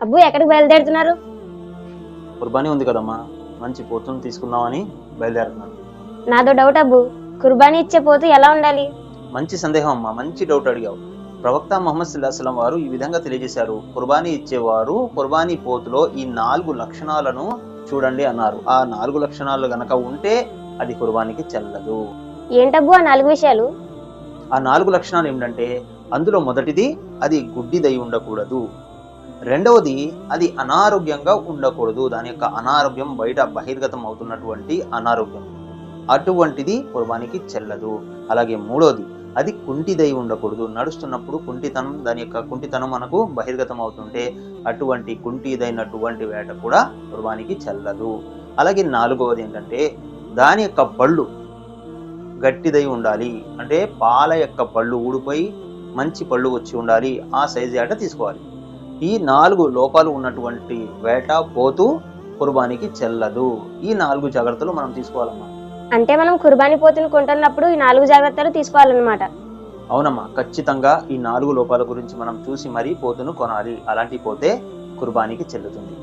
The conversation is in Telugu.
అబ్బు ఎక్కడికి బయలుదేరుతున్నారు? కుర్బానీ ఉంది కదమ్మా, మంచి పోతును తీసుకుందామని బయలుదేరుతున్నాను. నాదో డౌట్ అబ్బు, కుర్బానీ ఇచ్చే పోతు ఎలా ఉండాలి? మంచి సందేహం అమ్మా, మంచి డౌట్ అడిగావు. ప్రవక్త ముహమ్మద్ సల్లల్లాహు అలైహి వసల్లం వారు ఈ విధంగా తెలియజేశారు, కుర్బానీ ఇచ్చేవారు కుర్బానీ పోతులో ఈ 4 లక్షణాలను చూడండి అన్నారు. ఆ 4 లక్షణాలు గనక ఉంటే అది కుర్బానీకి చెల్లదు. ఏంటబ్బు ఆ 4 విషయాలు? ఆ 4 లక్షణాలు ఏమిటంటే, అందులో మొదటిది అది గుడ్డిదై ఉండకూడదు. రెండవది అది అనారోగ్యంగా ఉండకూడదు. దాని యొక్క అనారోగ్యం బయట బహిర్గతం అవుతున్నటువంటి అనారోగ్యం, అటువంటిది కుర్బానీకి చెల్లదు. అలాగే మూడోది అది కుంటిదై ఉండకూడదు. నడుస్తున్నప్పుడు కుంటితనం, దాని యొక్క కుంటితనం మనకు బహిర్గతం అవుతుంటే అటువంటి కుంటిదైనటువంటి వేట కూడా కుర్బానీకి చెల్లదు. అలాగే నాలుగవది ఏంటంటే దాని యొక్క పళ్ళు గట్టిదై ఉండాలి. అంటే పాల యొక్క పళ్ళు ఊడిపోయి మంచి పళ్ళు వచ్చి ఉండాలి. ఆ సైజు వేట తీసుకోవాలి. ఈ 4 లోపాలు ఉన్నటువంటి వేట పోతూ కుర్బానీకి చెల్లదు. ఈ 4 జాగ్రత్తలు మనం తీసుకోవాలమ్మా. అంటే మనం కుర్బానీ పోతుని కొంటున్నప్పుడు ఈ 4 జాగ్రత్తలు తీసుకోవాలన్నమాట. అవునమ్మా, ఖచ్చితంగా ఈ 4 లోపాల గురించి మనం చూసి మరీ పోతును కొనాలి. అలాంటి పోతే కుర్బానీకి చెల్లుతుంది.